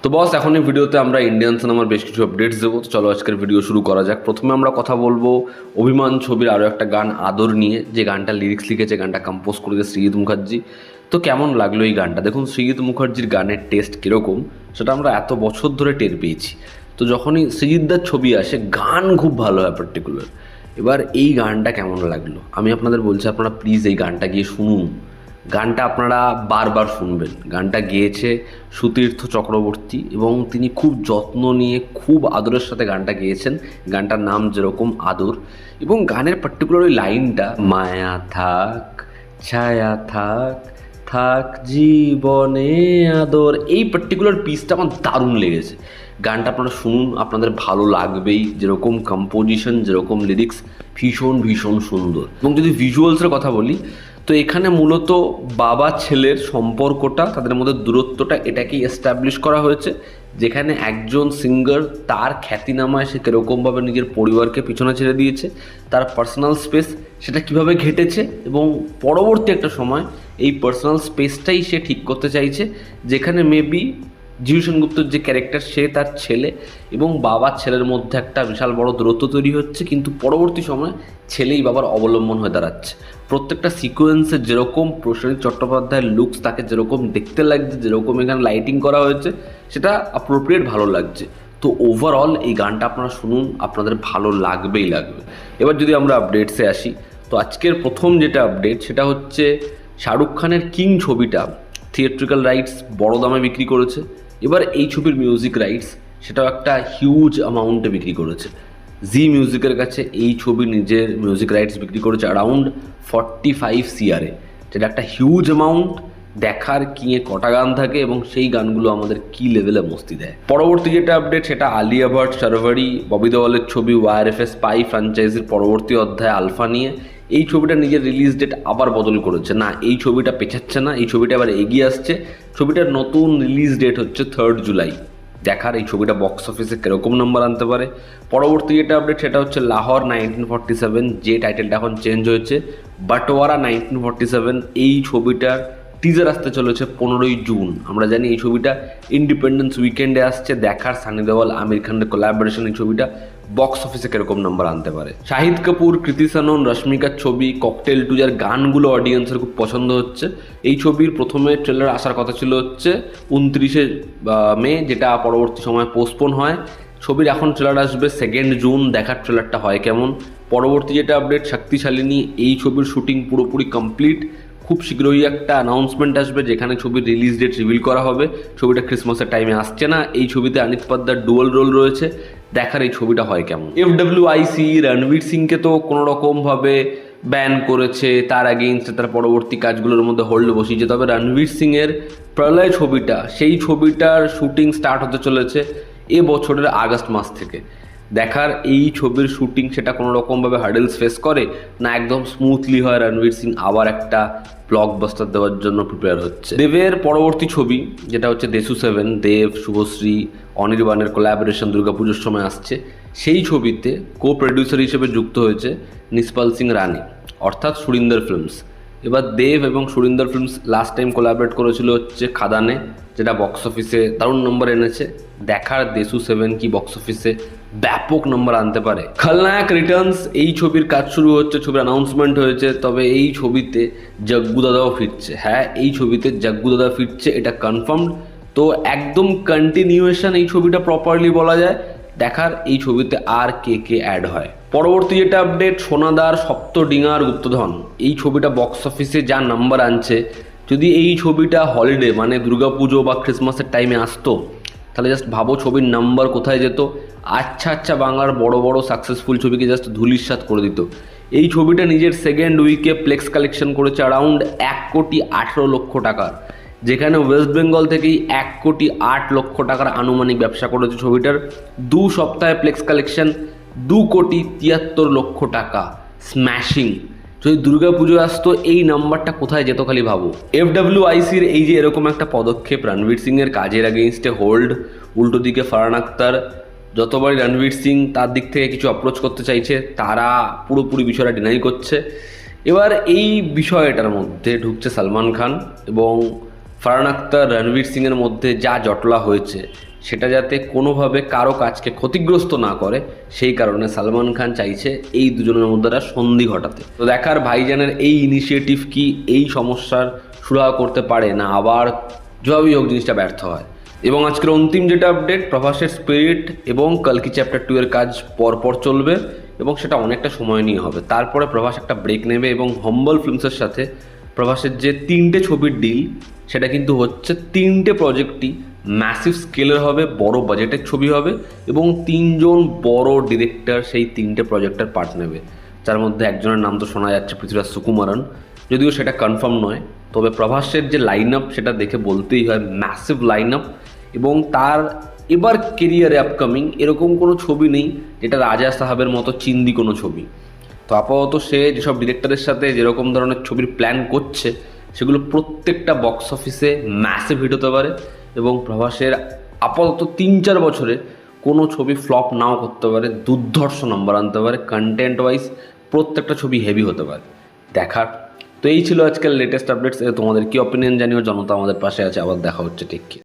তো বস, এখন এই ভিডিওতে আমরা ইন্ডিয়ান সিনেমার বেশ কিছু আপডেটস দেবো। তো চলো আজকের ভিডিও শুরু করা যাক। প্রথমে আমরা কথা বলবো অভিমান ছবির আরও একটা গান আদর নিয়ে, যে গানটা লিরিক্স লিখেছে, গানটা কম্পোজ করেছে সৃজিত মুখার্জি। তো কেমন লাগলো এই গানটা? দেখুন, সৃজিত মুখার্জির গানের টেস্ট কীরকম সেটা আমরা এত বছর ধরে টের পেয়েছি। তো যখনই সৃজিতদার ছবি আসে, গান খুব ভালো হয় পার্টিকুলার। এবার এই গানটা কেমন লাগলো আমি আপনাদের বলছি, আপনারা প্লিজ এই গানটা গিয়ে শুনুন। গানটা আপনারা বারবার শুনবেন। গানটা গেয়েছে সুতীর্থ চক্রবর্তী এবং তিনি খুব যত্ন নিয়ে, খুব আদরের সাথে গানটা গেয়েছেন। গানটার নাম যেরকম আদর, এবং গানের পার্টিকুলার ওই লাইনটা, মায়া থাক ছায়া থাক থাক জীবনে আদর, এই পার্টিকুলার পিসটা আমার দারুণ লেগেছে। গানটা আপনারা শুনুন, আপনাদের ভালো লাগবেই। যেরকম কম্পোজিশন, যেরকম লিরিক্স, ভীষণ ভীষণ সুন্দর। এবং যদি ভিজুয়ালসের কথা বলি, তো এখানে মূলত বাবা ছেলের সম্পর্কটা, তাদের মধ্যে দূরত্বটা, এটাকেই এস্টাবলিশ করা হয়েছে। যেখানে একজন সিঙ্গার তার খ্যাতিনামায় সে কীরকমভাবে নিজের পরিবারকে পিছনে ছেড়ে দিয়েছে, তার পার্সোনাল স্পেস সেটা কিভাবে ঘেটেছে, এবং পরবর্তী একটা সময় এই পার্সোনাল স্পেসটাই সে ঠিক করতে চাইছে, যেখানে মেবি জিউ সেনগুপ্তর যে ক্যারেক্টার, সে তার ছেলে এবং বাবার ছেলের মধ্যে একটা বিশাল বড় দূরত্ব তৈরি হচ্ছে, কিন্তু পরবর্তী সময় ছেলেই বাবার অবলম্বন হয়ে দাঁড়াচ্ছে। প্রত্যেকটা সিকোয়েন্সে যেরকম প্রসেনজিৎ চট্টোপাধ্যায়ের লুকস, তাকে যেরকম দেখতে লাগছে, যেরকম এখানে লাইটিং করা হয়েছে, সেটা অ্যাপ্রোপ্রিয়েট ভালো লাগছে। তো ওভারঅল এই গানটা আপনারা শুনুন, আপনাদের ভালো লাগবেই লাগবে। এবার যদি আমরা আপডেটসে আসি, তো আজকের প্রথম যেটা আপডেট সেটা হচ্ছে শাহরুখ খানের কিং ছবিটা থিয়েট্রিক্যাল রাইটস বড় দামে বিক্রি করেছে। এবার এই ছবির মিউজিক রাইটস সেটাও একটা হিউজ অ্যামাউন্টে বিক্রি করেছে। জি মিউজিকের কাছে এই ছবির নিজের মিউজিক রাইটস বিক্রি করেছে অ্যারাউন্ড 45 CR, যেটা একটা হিউজ অ্যামাউন্ট। দেখার কিংয়ে কটা গান থাকে এবং সেই গানগুলো আমাদের কী লেভেলে মস্তি দেয়। পরবর্তী যেটা আপডেট সেটা আলিয়া ভাট, শারভারি, ববি দেওয়ালের ছবি ওয়ারএফএ স্পাই ফ্র্যাঞ্চাইজির পরবর্তী অধ্যায় আলফা নিয়ে। এই ছবিটা নিজের রিলিজ ডেট আবার বদল করেছে। না, এই ছবিটা পেছাচ্ছে না, এই ছবিটা আবার এগিয়ে আসছে। ছবিটার নতুন রিলিজ ডেট হচ্ছে 3 জুলাই। দেখার এই ছবিটা বক্স অফিসে কীরকম নাম্বার আনতে পারে। পরবর্তী যেটা আপডেট সেটা হচ্ছে লাহোর 1947, যে টাইটেলটা এখন চেঞ্জ হয়েছে বাটোয়ারা 1947। এই ছবিটার টিজার আসতে চলেছে 15ই জুন। আমরা জানি এই ছবিটা ইন্ডিপেন্ডেন্স উইকেন্ডে আসছে। দেখার সানি দেওয়াল আমির খানের কোলাবোরেশন এই ছবিটা বক্স অফিসে কীরকম নাম্বার আনতে পারে। শাহিদ কাপুর, কৃতি সানন, রশ্মিকার ছবি ককটেল 2, যার গানগুলো অডিয়েন্সের খুব পছন্দ হচ্ছে। এই ছবির প্রথমে ট্রেলার আসার কথা ছিল হচ্ছে 29শে মে, যেটা পরবর্তী সময় পোস্টপোন হয়। ছবির এখন ট্রেলার আসবে 2 জুন। দেখার ট্রেলারটা হয় কেমন। পরবর্তী যেটা আপডেট, শক্তিশালিনী, এই ছবির শুটিং পুরোপুরি কমপ্লিট। খুব শীঘ্রই একটা অ্যানাউন্সমেন্ট আসবে যেখানে ছবির রিলিজ ডেট রিভিল করা হবে। ছবিটা ক্রিসমাসের টাইমে আসছে না। এই ছবিতে অনিত পদ্মার ডুয়াল রোল রয়েছে। দেখার এই ছবিটা হয় কেমন। FWIC রণবীর সিংকে তো কোনো রকমভাবে ব্যান করেছে, তার এগেইনস্টে তার পরবর্তী কাজগুলোর মধ্যে হোল্ড বসিয়েছে। তবে রণবীর সিংয়ের প্রলয় ছবিটা, সেই ছবিটার শুটিং স্টার্ট হতে চলেছে এ বছরের আগস্ট মাস থেকে। দেখার এই ছবির শুটিং সেটা কোনো রকমভাবে হার্ডেলস ফেস করে না একদম স্মুথলি হয়। রণবীর সিং আবার একটা ব্লকবাস্টার দেওয়ার জন্য প্রিপেয়ার হচ্ছে। দেবের পরবর্তী ছবি যেটা হচ্ছে দেশু 7, দেব, শুভশ্রী, অনির্বাণের কোলাবোরেশন দুর্গাপুজোর সময় আসছে। সেই ছবিতে কো প্রডিউসার হিসেবে যুক্ত হয়েছে নিসপাল সিং রানি, অর্থাৎ সুরিন্দর ফিল্মস। এবার দেব এবং Surinder films last time collaborate করেছিল হচ্ছে খাদানে, যেটা বক্স অফিসে দারুণ নম্বর এনেছে। দেখার দেশু 7 কি বক্স অফিসে ব্যাপক নম্বর আনতে পারে। খলনায়ক রিটার্নস, এই ছবির কাজ শুরু হচ্ছে, ছবির অ্যানাউন্সমেন্ট হয়েছে। তবে এই ছবিতে জগ্গু দাদাও ফিরছে। হ্যাঁ, এই ছবিতে জগ্গু দাদা ফিরছে, এটা কনফার্মড। তো একদম কন্টিনিউয়েশন এই ছবিটা প্রপারলি বলা যায়। দেখার এই ছবিতে আর কে কে অ্যাড হয়। পরবর্তী যেটা আপডেট, সোনাদার সপ্তডিঙার গুপ্তধন, এই ছবিটা বক্স অফিসে যা নাম্বার আনছে, যদি এই ছবিটা হলিডে মানে দুর্গাপুজো বা ক্রিসমাসের টাইমে আসতো, তাহলে জাস্ট ভাবো ছবির নাম্বার কোথায় যেত। আচ্ছা বাংলার বড় বড় সাকসেসফুল ছবিকে জাস্ট ধুলিস্যাৎ করে দিত। এই ছবিটা নিজের সেকেন্ড উইকে প্লেক্স কালেকশন করেছে অ্যারাউন্ড 1,18,00,000 টাকার, যেখানে ওয়েস্ট বেঙ্গল থেকেই 1,08,00,000 টাকার আনুমানিক ব্যবসা করেছে ছবিটার। 2 সপ্তাহে প্লেক্স কালেকশন 2,73,00,000 টাকা, স্ম্যাশিং। যদি দুর্গাপুজো আসতো এই নাম্বারটা কোথায় যেত খালি ভাবো। FWICর এই যে এরকম একটা পদক্ষেপ, রণবীর সিংয়ের কাজের এগেইনস্টে হোল্ড, উল্টো দিকে ফারহান আখতার। যতবারই রণবীর সিং তার দিক থেকে কিছু অ্যাপ্রোচ করতে চাইছে, তারা পুরোপুরি বিষয়টা ডিনাই করছে। এবার এই বিষয়টার মধ্যে ঢুকছে সালমান খান এবং ফারহান আখতার রণবীর সিংয়ের মধ্যে যা জটলা হয়েছে সেটা যাতে কোনোভাবে কারো কাজকে ক্ষতিগ্রস্ত না করে, সেই কারণে সালমান খান চাইছে এই দুজনের মধ্যে একটা সন্ধি ঘটাতে। তো দেখার ভাইজানের এই ইনিশিয়েটিভ কি এই সমস্যার সুরাহা করতে পারে, না আবার জবাবই হোক জিনিসটা ব্যর্থ হয়। এবং আজকের অন্তিম যেটা আপডেট, প্রভাসের স্পিরিট এবং কালকি চ্যাপ্টার 2 এর কাজ পরপর চলবে এবং সেটা অনেকটা সময় নিয়ে হবে। তারপরে প্রভাস একটা ব্রেক নেবে এবং হম্বল ফিল্মসের সাথে প্রভাসের যে 3টে ছবির ডিল, সেটা কিন্তু হচ্ছে 3টে প্রজেক্টই ম্যাসিভ স্কেলের হবে, বড় বাজেটের ছবি হবে এবং 3জন বড় ডিরেক্টর সেই 3টে প্রজেক্টের পার্ট নেবে, যার মধ্যে একজনের নাম তো শোনা যাচ্ছে পৃথ্বীরাজ সুকুমারন, যদিও সেটা কনফার্ম নয়। তবে প্রভাসের যে লাইন আপ সেটা দেখে বলতেই হয় ম্যাসিভ লাইন আপ, এবং তার এবার কেরিয়ারে আপকামিং এরকম কোনো ছবি নেই যেটা রাজা সাহাবের মতো চিন্দি কোনো ছবি। তো আপাতত সে যেসব ডিরেক্টরের সাথে যেরকম ধরনের ছবির প্ল্যান করছে সেগুলো প্রত্যেকটা বক্স অফিসে ম্যাসিভ হিট হতে পারে এবং প্রভাসের আপাতত 3-4 বছরে কোনো ছবি ফ্লপ নাও করতে পারে, দুর্ধর্ষ নম্বর আনতে পারে, কন্টেন্ট ওয়াইজ প্রত্যেকটা ছবি হেভি হতে পারে। দেখার। তো এই ছিল আজকের লেটেস্ট আপডেটস। তোমাদের কি অপিনিয়ন জানিও, জনতা আমাদের পাশে আছে। আবার দেখা হচ্ছে, ঠিক কি।